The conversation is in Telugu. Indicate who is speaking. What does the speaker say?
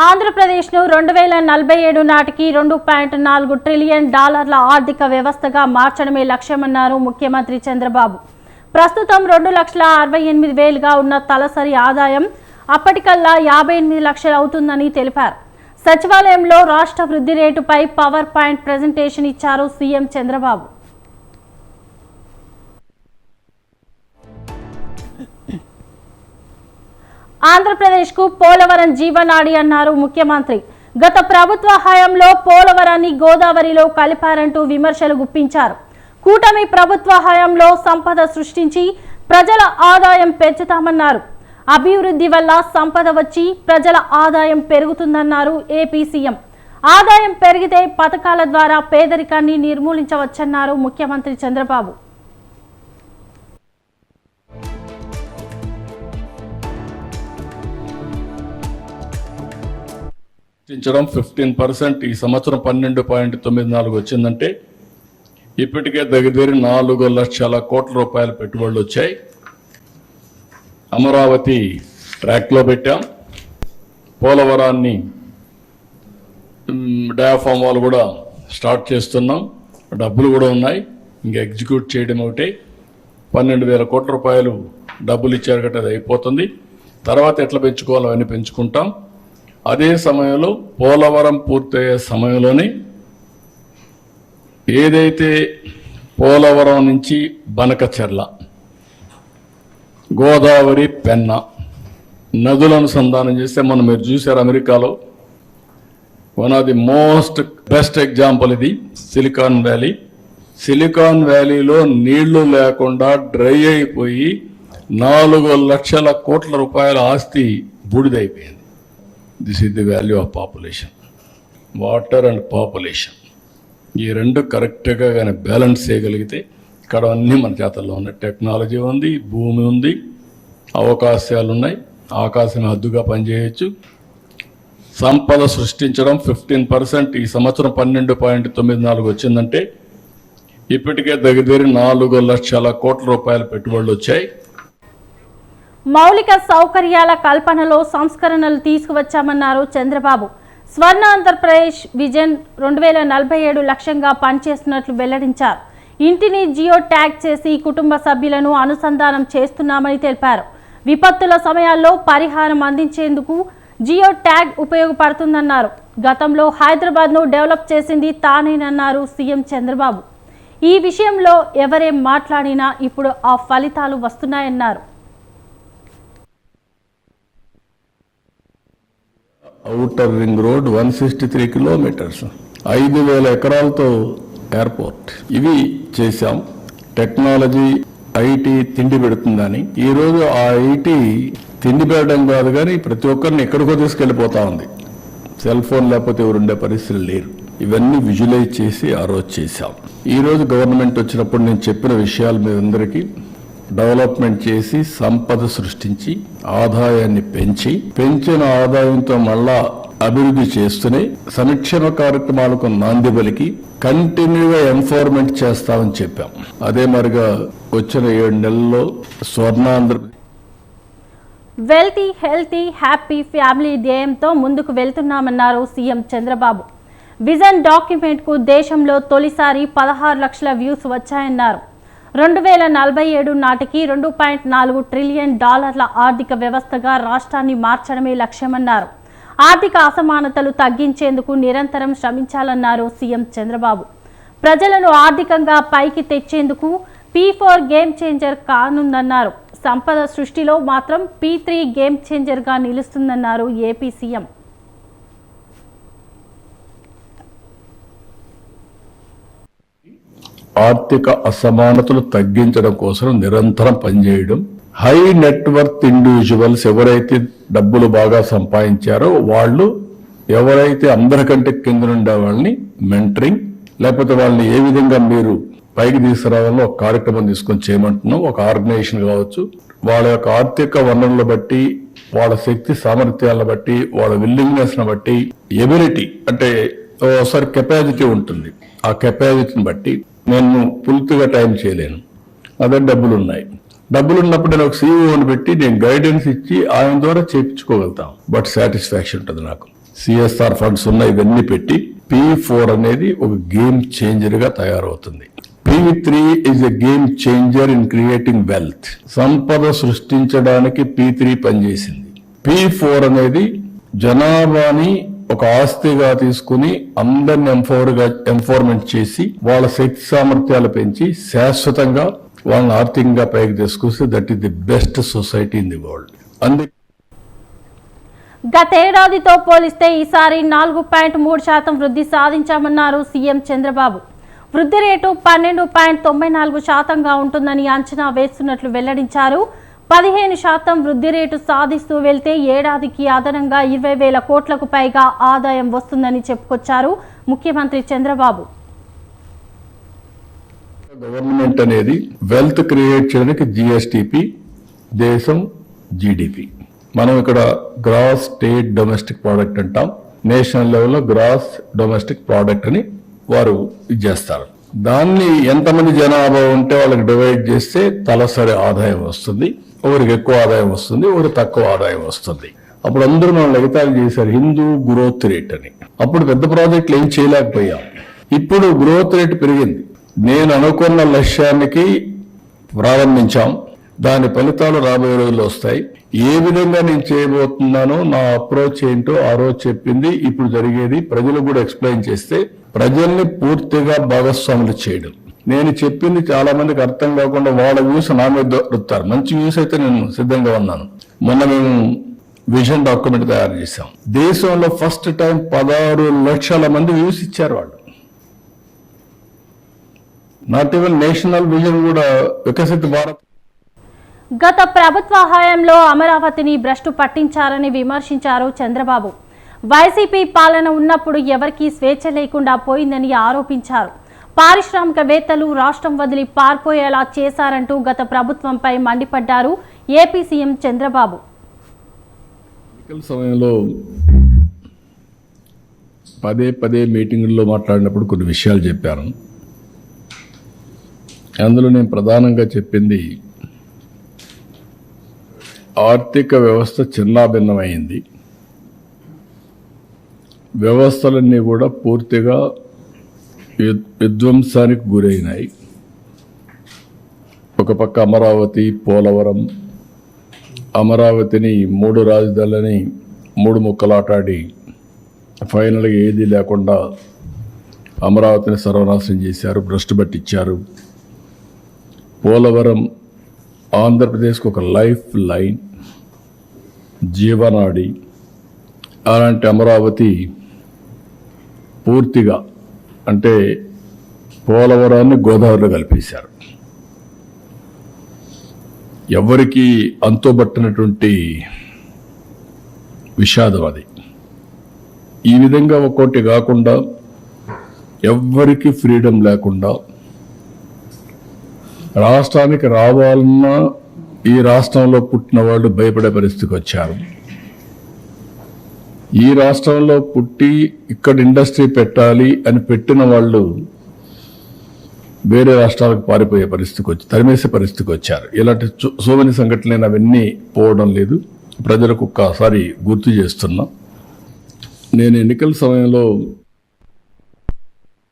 Speaker 1: ఆంధ్రప్రదేశ్ను 2047 నాటికి $2.4 ట్రిలియన్ ఆర్థిక వ్యవస్థగా మార్చడమే లక్ష్యమన్నారు ముఖ్యమంత్రి చంద్రబాబు. ప్రస్తుతం 2,68,000గా ఉన్న తలసరి ఆదాయం అప్పటికల్లా 58 లక్షలు అవుతుందని తెలిపారు. సచివాలయంలో రాష్ట్ర వృద్ధి రేటుపై పవర్ పాయింట్ ప్రెజెంటేషన్ ఇచ్చారు సీఎం చంద్రబాబు. ఆంధ్రప్రదేశ్కు పోలవరం జీవనాడి అన్నారు ముఖ్యమంత్రి. గత ప్రభుత్వ హయాంలో పోలవరాన్ని గోదావరిలో కలిపారంటూ విమర్శలు గుప్పించారు. కూటమి ప్రభుత్వ హయాంలో సంపద సృష్టించి ప్రజల ఆదాయం పెంచుతామన్నారు. అభివృద్ధి వల్ల సంపద వచ్చి ప్రజల ఆదాయం పెరుగుతుందన్నారు ఏపీ సీఎం. ఆదాయం పెరిగితే పథకాల ద్వారా పేదరికాన్ని నిర్మూలించవచ్చన్నారు ముఖ్యమంత్రి చంద్రబాబు.
Speaker 2: 15% ఈ సంవత్సరం 12.94 వచ్చిందంటే ఇప్పటికే దగ్గర 4 లక్షల కోట్ల రూపాయల పెట్టుబడులు వచ్చాయి. అమరావతి ట్రాక్లో పెట్టాం. పోలవరాన్ని డయాఫామ్ వాళ్ళు కూడా స్టార్ట్ చేస్తున్నాం. డబ్బులు కూడా ఉన్నాయి, ఇంకా ఎగ్జిక్యూట్ చేయడం ఒకటే. 12,000 కోట్ల రూపాయలు డబ్బులు ఇచ్చారు కాబట్టి అది అయిపోతుంది. తర్వాత ఎట్లా పెంచుకోవాలో అవన్నీ పెంచుకుంటాం. అదే సమయంలో పోలవరం పూర్తయ్యే సమయంలోనే ఏదైతే పోలవరం నుంచి బనకచెర్ల, గోదావరి, పెన్నా నదులను అనుసంధానం చేస్తే మీరు చూశారు అమెరికాలో one of the most best example ఇది సిలికాన్ వ్యాలీ. సిలికాన్ వ్యాలీలో నీళ్లు లేకుండా డ్రై అయిపోయి 4 లక్షల కోట్ల రూపాయల ఆస్తి బూడిదైపోయింది. This is the value of population, water and population. ఈ రెండు కరెక్ట్గా కానీ బ్యాలెన్స్ చేయగలిగితే ఇక్కడ అన్నీ మన చేతల్లో ఉన్నాయి. టెక్నాలజీ ఉంది, భూమి ఉంది, అవకాశాలు ఉన్నాయి, ఆకాశం హద్దుగా పనిచేయచ్చు. సంపద సృష్టించడం 15% ఈ సంవత్సరం 12.94 వచ్చిందంటే ఇప్పటికే దగ్గర 4 లక్షల కోట్ల రూపాయల పెట్టుబడులు వచ్చాయి.
Speaker 1: మౌలిక సౌకర్యాల కల్పనలో సంస్కరణలు తీసుకువచ్చామన్నారు చంద్రబాబు. స్వర్ణ ఆంధ్రప్రదేశ్ విజన్ 2047 లక్ష్యంగా పనిచేస్తున్నట్లు వెల్లడించారు. ఇంటిని జియో ట్యాగ్ చేసి కుటుంబ సభ్యులను అనుసంధానం చేస్తున్నామని తెలిపారు. విపత్తుల సమయాల్లో పరిహారం అందించేందుకు జియో ట్యాగ్ ఉపయోగపడుతుందన్నారు. గతంలో హైదరాబాద్ను డెవలప్ చేసింది తానేనన్నారు సీఎం చంద్రబాబు. ఈ విషయంలో ఎవరేం మాట్లాడినా ఇప్పుడు ఆ ఫలితాలు వస్తున్నాయన్నారు.
Speaker 2: ఔటర్ రింగ్ రోడ్ 163 కిలోమీటర్స్, 5,000 ఎకరాలతో ఎయిర్పోర్ట్, ఇవి చేశాం. టెక్నాలజీ, ఐటీ తిండి పెడుతుందని. ఈరోజు ఆ ఐటీ తిండి పెట్టడం కాదు కానీ ప్రతి ఒక్కరిని ఎక్కడికో తీసుకెళ్ళిపోతా ఉంది. సెల్ ఫోన్ లేకపోతే ఎవరు ఉండే పరిస్థితులు లేరు. ఇవన్నీ విజువలైజ్ చేసి ఆ రోజు చేశాం. ఈరోజు గవర్నమెంట్ వచ్చినప్పుడు నేను చెప్పిన విషయాలు మీ అందరికీ డెవలప్మెంట్ చేసి సంపద సృష్టించి ఆదాయాన్ని పెంచిన ఆదాయంతో మళ్ళా అభివృద్ధి చేస్తూనే సంక్షేమ కార్యక్రమాలకు నాంది పలికి కంటిన్యూగా ఎన్ఫోర్మెంట్ చేస్తామని చెప్పాం. అదే మరిగా వచ్చిన 7 నెలల్లో Swarnandhra
Speaker 1: wealthy, healthy, happy family ధ్యేయంతో ముందుకు వెళ్తున్నామన్నారు సీఎం చంద్రబాబు. విజన్ డాక్యుమెంట్కు దేశంలో తొలిసారి 16 లక్షల వ్యూస్ వచ్చాయన్నారు. 2047 నాటికి $2.4 ట్రిలియన్ ఆర్థిక వ్యవస్థగా రాష్ట్రాన్ని మార్చడమే లక్ష్యమన్నారు. ఆర్థిక అసమానతలు తగ్గించేందుకు నిరంతరం శ్రమించాలన్నారు సీఎం చంద్రబాబు. ప్రజలను ఆర్థికంగా పైకి తెచ్చేందుకు P4 గేమ్ చేంజర్ కానుందన్నారు. సంపద సృష్టిలో మాత్రం P3 గేమ్ చేంజర్గా నిలుస్తుందన్నారు ఏపీ సీఎం.
Speaker 2: ఆర్థిక అసమానతలు తగ్గించడం కోసం నిరంతరం పనిచేయడం. హై నెట్వర్త్ ఇండివిజువల్స్ ఎవరైతే డబ్బులు బాగా సంపాదించారో వాళ్ళు, ఎవరైతే అందరికంటే కింద ఉండే వాళ్ళని మెంటరింగ్, లేకపోతే వాళ్ళని ఏ విధంగా మీరు పైకి తీసుకురావాలో ఒక కార్యక్రమం తీసుకొని చేయమంటున్నాం. ఒక ఆర్గనైజేషన్ కావచ్చు, వాళ్ళ యొక్క ఆర్థిక వనరులను బట్టి, వాళ్ళ శక్తి సామర్థ్యాలను బట్టి, వాళ్ళ విల్లింగ్నెస్ ను బట్టి, ఎబిలిటీ అంటే ఒకసారి కెపాసిటీ ఉంటుంది. ఆ కెపాసిటీని బట్టి నేను పూర్తిగా టైం చేయలేను, అదే డబ్బులు ఉన్నాయి. డబ్బులు ఉన్నప్పుడు నేను ఒక సీఈఓని పెట్టి నేను గైడెన్స్ ఇచ్చి ఆయన ద్వారా చేయించుకోగలుగుతాం. బట్ సాటిస్ఫాక్షన్ ఉంటుంది నాకు. సిఎస్ఆర్ ఫండ్స్ ఉన్నాయి, ఇవన్నీ పెట్టి P4 అనేది ఒక గేమ్ చేంజర్ గా తయారవుతుంది. P3 is a game changer in creating wealth. సంపద సృష్టించడానికి P3 పనిచేసింది. P4 అనేది జనాభాని ఒక ఆస్తిగా తీసుకుని అందరిని ఎంపవర్మెంట్ చేసి వాళ్ళ శక్తి సామర్థ్యాలు పెంచి శాశ్వతంగా వాళ్ళని ఆర్థికంగా పైకి తీసుకొస్తే that is the best society in the world. అందుకే
Speaker 1: గతేడాదితో పోలిస్తే ఈసారి 4.3% వృద్ధి సాధించామన్నారు సీఎం చంద్రబాబు. వృద్ధి రేటు 12.94%గా ఉంటుందని అంచనా వేస్తున్నట్లు వెల్లడించారు. 15% వృద్ధి రేటు సాధిస్తూ వెళ్తే ఏడాదికి అదనంగా 20,000 కోట్లకు పైగా ఆదాయం వస్తుందని చెప్పుకొచ్చారు ముఖ్యమంత్రి చంద్రబాబు.
Speaker 2: గవర్నమెంట్ అనేది వెల్త్ క్రియేట్ చేయడానికి జిఎస్టిపి, దేశం జీడిపి. మనం ఇక్కడ గ్రాస్ స్టేట్ డొమెస్టిక్ ప్రోడక్ట్ అంటాం. నేషనల్ లెవెల్లో గ్రాస్ డొమెస్టిక్ ప్రోడక్ట్ అని వారు చేస్తారు. దాన్ని ఎంతమంది జనాభా ఉంటే వాళ్ళకి డివైడ్ చేస్తే తలసరి ఆదాయం వస్తుంది. ఒకరికి ఎక్కువ ఆదాయం వస్తుంది, ఒకరికి తక్కువ ఆదాయం వస్తుంది. అప్పుడు అందరూ మనం ఎగతాళి చేశారు హిందూ గ్రోత్ రేట్ అని. అప్పుడు పెద్ద ప్రాజెక్టులు ఏం చేయలేకపోయాం. ఇప్పుడు గ్రోత్ రేట్ పెరిగింది. నేను అనుకున్న లక్ష్యానికి ప్రారంభించాం. దాని ఫలితాలు రాబోయే రోజుల్లో వస్తాయి. ఏ విధంగా నేను చేయబోతున్నానో నా అప్రోచ్ ఏంటో ఆ రోజు చెప్పింది. ఇప్పుడు జరిగేది ప్రజలకు కూడా ఎక్స్ప్లెయిన్ చేస్తే ప్రజల్ని పూర్తిగా భాగస్వాములు చేయడం. నేను చెప్పింది చాలా మందికి అర్థం కాకుండా వాళ్ళ వ్యూస్ నా మీద దొరుకుతారు. మంచి వ్యూస్ అయితే నేను సిద్ధంగా ఉన్నాను. మొన్న మేము విజన్ డాక్యుమెంట్ తయారు చేశాం. దేశంలో ఫస్ట్ టైం 16 లక్షల మంది వ్యూస్ ఇచ్చారు వాళ్ళు. నాట్ ఈవెన్ నేషనల్ విజన్ కూడా వికసిత భారత్.
Speaker 1: గత ప్రభుత్వ హయాంలో అమరావతిని భ్రష్టు పట్టించారని విమర్శించారు చంద్రబాబు. వైసీపీ పాలన ఉన్నప్పుడు ఎవరికీ స్వేచ్ఛ లేకుండా పోయిందని ఆరోపించారు. పారిశ్రామికవేత్తలు రాష్ట్రం వదిలి పారిపోయేలా చేశారంటూ గత ప్రభుత్వంపై మండిపడ్డారు ఏపీ సీఎం చంద్రబాబు.
Speaker 2: ఎన్నికల సమయంలో పదే మీటింగుల్లో మాట్లాడినప్పుడు కొన్ని విషయాలు చెప్పాను. అందులో నేను ప్రధానంగా చెప్పింది ఆర్థిక వ్యవస్థ చిన్నాభిన్నమైంది. వ్యవస్థలన్నీ కూడా పూర్తిగా విధ్వంసానికి గురైనాయి. ఒక పక్క అమరావతి, పోలవరం, అమరావతిని 3 రాజధానులని 3 ముక్కలాటాడి ఫైనల్గా ఏది లేకుండా అమరావతిని సర్వనాశనం చేశారు, భ్రష్టు పట్టించారు. పోలవరం ఆంధ్రప్రదేశ్కు ఒక లైఫ్ లైన్, జీవనాడి. అలాంటి అమరావతి పూర్తిగా అంటే పోలవరాన్ని గోదావరిలో కలిపేశారు. ఎవరికి అంతుబట్టినటువంటి విషాదం అది. ఈ విధంగా ఒక్కోటి కాకుండా ఎవ్వరికి ఫ్రీడమ్ లేకుండా రాష్ట్రానికి రావాలన్నా ఈ రాష్ట్రంలో పుట్టిన వాళ్ళు భయపడే పరిస్థితికి వచ్చారు. ఈ రాష్ట్రంలో పుట్టి ఇక్కడ ఇండస్ట్రీ పెట్టాలి అని పెట్టిన వాళ్ళు వేరే రాష్ట్రాలకు పారిపోయే పరిస్థితికి వచ్చి తరిమేసే పరిస్థితికి వచ్చారు. ఇలాంటి సోమని సంఘటనలు అవన్నీ పోవడం లేదు. ప్రజలకు ఒక్కసారి గుర్తు చేస్తున్నా. నేను ఎన్నికల సమయంలో